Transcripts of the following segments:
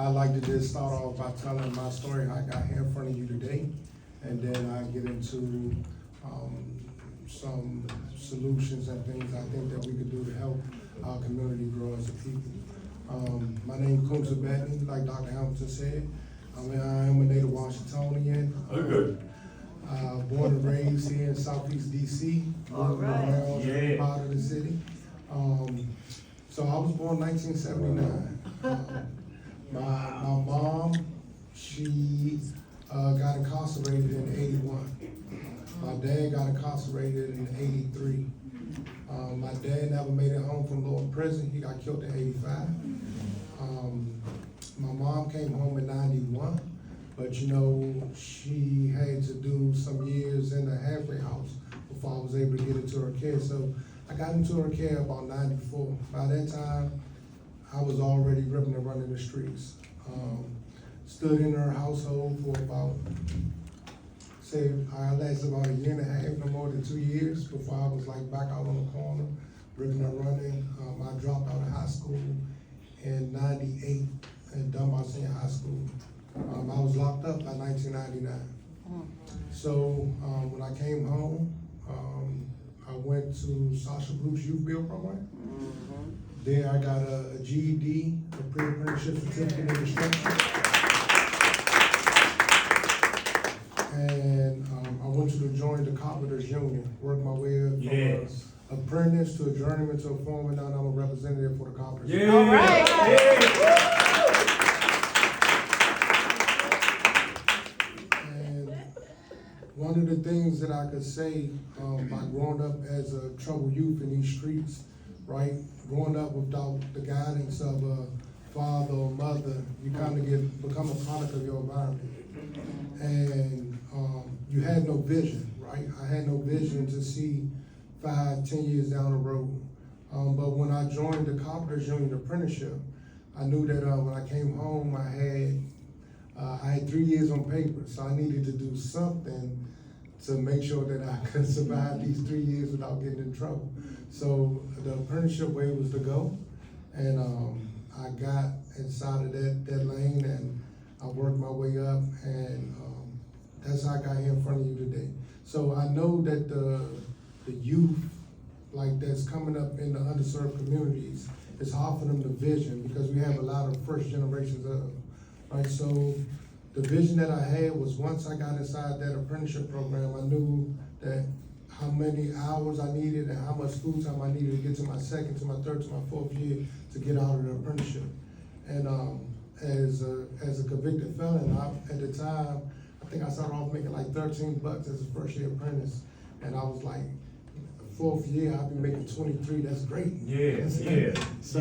I'd like to just start off by telling my story, how I got here in front of you today, and then I get into some solutions and things I think that we could do to help our community grow as a people. My name is Kunta Batney, like Dr. Hamilton said. I am a native Washingtonian. Born and raised here in Southeast DC, moving around every part of the city. So I was born 1979. My mom, she got incarcerated in 81. My dad got incarcerated in 83. My dad never made it home from Lower Prison. He got killed in 85. My mom came home in 91, but you know, she had to do some years in the halfway house before I was able to get into her care. So I got into her care about 94. By that time, I was already ripping and running the streets. Stood in her household for about, I lasted about a year and a half, no more than 2 years, before I was like back out on the corner, ripping and running. I dropped out of high school in 98 and Dunbar Senior High School. I was locked up by 1999. So when I came home, I went to Sasha Bruce Youth Build Program. There I got a GED, a pre-apprenticeship certificate in instruction. And I went to join the Carpenters Union, worked my way up from an apprentice to a journeyman to a foreman. Now I'm a representative for the Carpenters Union. All right. One of the things that I could say by growing up as a troubled youth in these streets, right? Growing up without the guidance of a father or mother, you kind of become a product of your environment. And you had no vision, right? I had no vision to see 5, 10 years down the road. But when I joined the Carpenters Union apprenticeship, I knew that when I came home, I had 3 years on paper, so I needed to do something to make sure that I could survive these 3 years without getting in trouble. So the apprenticeship way was to go, and I got inside of that lane, and I worked my way up, and that's how I got here in front of you today. So I know that the youth, like that's coming up in the underserved communities, it's hard for them to vision because we have a lot of first generations of. Right, so the vision that I had was once I got inside that apprenticeship program, I knew that how many hours I needed and how much school time I needed to get to my second, to my third, to my fourth year to get out of the apprenticeship. And as a convicted felon, at the time, I think I started off making like $13 as a first year apprentice, and I was like, fourth year, I'll be making 23. That's great. So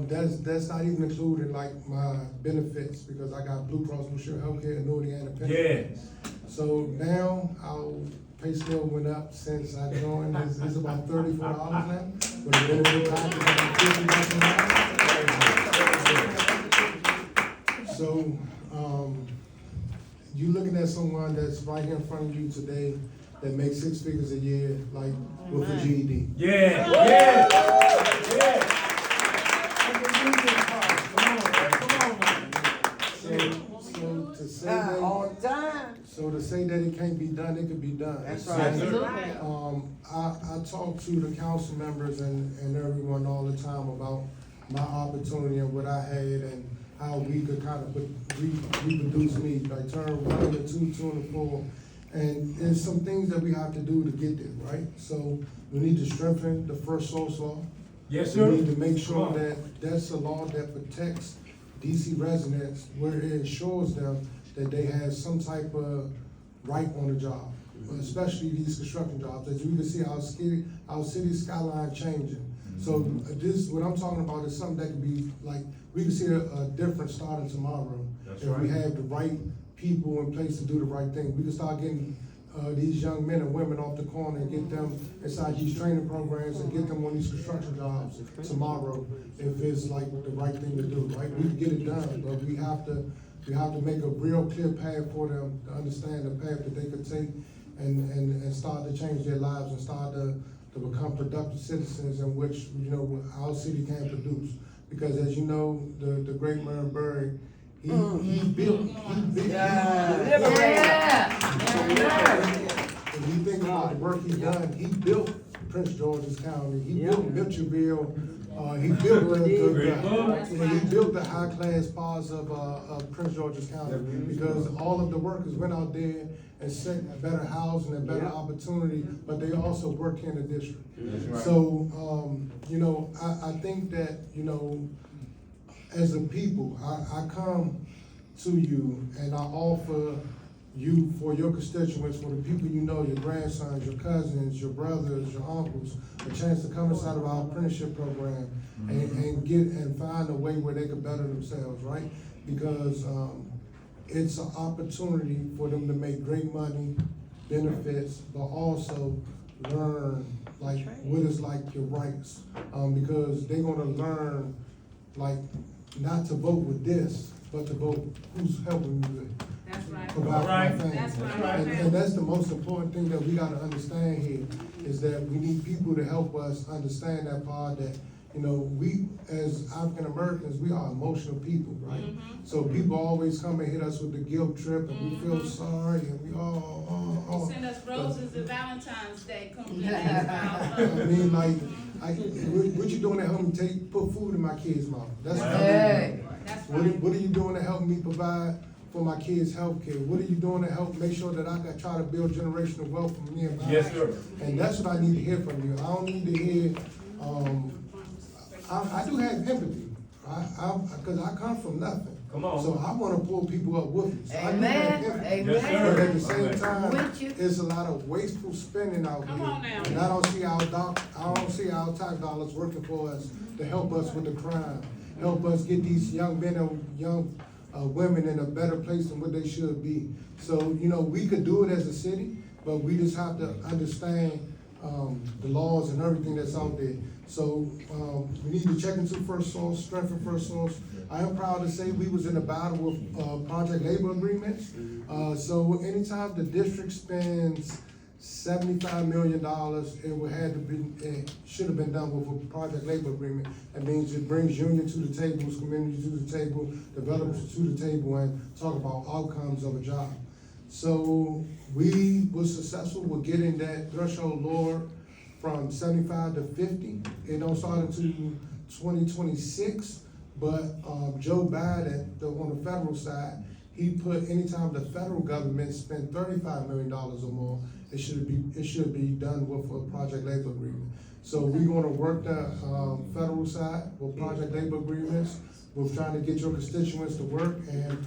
that's not even including like my benefits because I got Blue Cross Blue Shield healthcare, annuity, and a pension. So now our pay scale went up since I joined. It's about $34 now. But the benefit package is about $50 So you looking at someone that's right here in front of you today that makes 6 figures a year, like with a GED. So to say that it can't be done, it can be done. That's right. I talk to the council members and everyone all the time about my opportunity and what I had and how we could kind of reproduce me, like turn 1 into 2, 2 into 4. And there's some things that we have to do to get there, right? So we need to strengthen the First Source Law. Yes, sir. We need to make sure that that's a law that protects DC residents where it ensures them that they have some type of right on the job, especially these construction jobs. As you can see, our city skyline changing. So what I'm talking about is something that can be like, we can see a difference starting tomorrow. That's if right. we have the right people in place to do the right thing. We can start getting these young men and women off the corner and get them inside these training programs and get them on these construction jobs tomorrow if it's like the right thing to do, right? We can get it done, but we have to make a real clear path for them to understand the path that they could take and start to change their lives and start to become productive citizens in which, you know, our city can produce. Because as you know, the great Murray Berry, He built. If you think about the work he's done, he built Prince George's County, he built Mitchellville, he built he built the high-class parts of Prince George's County, because all of the workers went out there and set better housing and better opportunity, but they also work in the district. So, you know, I think that, you know, as a people, I come to you and I offer you, for your constituents, for the people you know, your grandsons, your cousins, your brothers, your uncles, a chance to come inside of our apprenticeship program and find a way where they can better themselves, right? Because it's an opportunity for them to make great money, benefits, but also learn like what is like your rights, because they're gonna learn like not to vote with this, but to vote who's helping you with. That's right. Provide for my family. That's right. And that's the most important thing that we gotta understand here, is that we need people to help us understand that part, that, you know, we, as African Americans, we are emotional people, right? So people always come and hit us with the guilt trip, and we feel sorry, and we You send us roses at Valentine's Day. I mean, like, what you doing to help me put food in my kids' mouth? That's what are you doing to help me provide for my kids' health care? What are you doing to help make sure that I can try to build generational wealth for me and my Yes, sir. And that's what I need to hear from you. I don't need to hear, I do have empathy, because I come from nothing. Come on. So I wanna pull people up with me. So I do Amen. have empathy. Yes, sir. But at the same time, With you. it's a lot of wasteful spending out Come here. on now. And I don't see our tax dollars working for us to help us with the crime, help us get these young men and young women in a better place than what they should be. So, you know, we could do it as a city, but we just have to understand the laws and everything that's out there. So, we need to check into First Source, strengthen First Source. I am proud to say we was in a battle with project labor agreements. So anytime the district spends $75 million, it should have been done with a project labor agreement. That means it brings union to the table, community to the table, developers to the table, and talk about outcomes of a job. So we were successful with getting that threshold lower from 75 to 50. It don't start until 2026, but Joe Biden, on the federal side, he put anytime the federal government spent $35 million or more, it should be done with a project labor agreement. So we're gonna work the federal side with project labor agreements. We're trying to get your constituents to work, and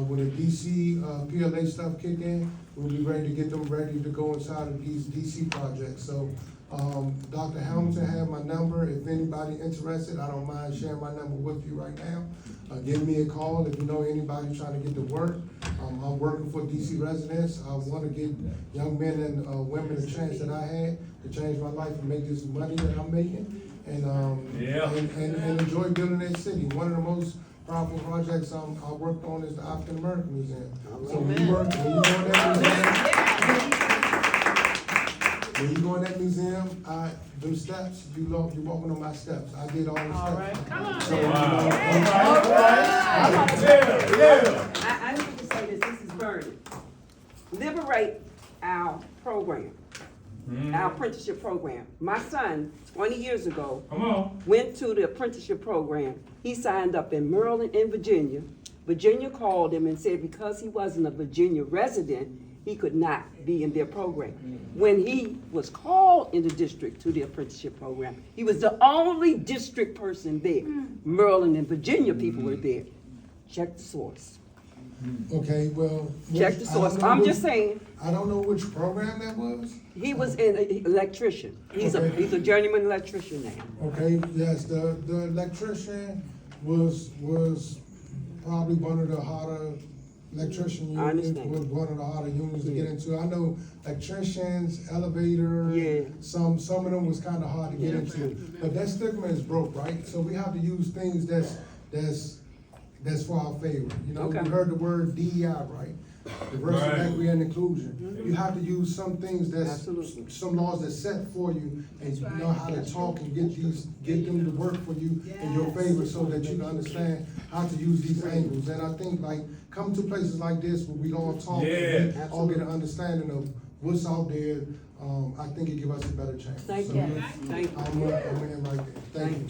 when the DC PLA stuff kick in, we'll be ready to get them ready to go inside of these DC projects. So Dr. Hamilton had my number. If anybody interested, I don't mind sharing my number with you right now. Give me a call if you know anybody trying to get to work. I'm working for DC residents. I want to give young men and women a chance that I had to change my life and make this money that I'm making, and enjoy building that city. One of the most powerful projects I worked on is the African American Museum. So when you go in that museum, them steps, you walking on my steps. I did all the steps. All right. Come on. So, I need to say this is Bernie. Liberate our program, our apprenticeship program. My son, 20 years ago, Come on. went to the apprenticeship program. He signed up in Maryland and Virginia. Virginia called him and said because he wasn't a Virginia resident, he could not be in their program. When he was called in the district to the apprenticeship program, he was the only district person there. Maryland and Virginia people were there. Check the source. Okay, well. Check the source. I'm just saying, I don't know which program that was. he was an electrician. He's a journeyman electrician now. Okay, yes, the electrician was probably one of the harder electrician I unions, understand. was one of the harder unions to get into. I know electricians, elevator, Yeah. some of them was kind of hard to get Yeah. into. But that stigma is broke, right? So we have to use things that's for our favor. You know, Okay. we heard the word DEI, right? diversity, Right. equity, and inclusion. You have to use some things Absolutely. some laws that's set for you, and you That's know right. how to talk and get them to work for you in your favor, so that you can understand how to use these angles. And I think like, come to places like this where we all talk, and we all get an understanding of what's out there, I think it give us a better chance. Thank So, you, thank you. I'm in right there. Thank you.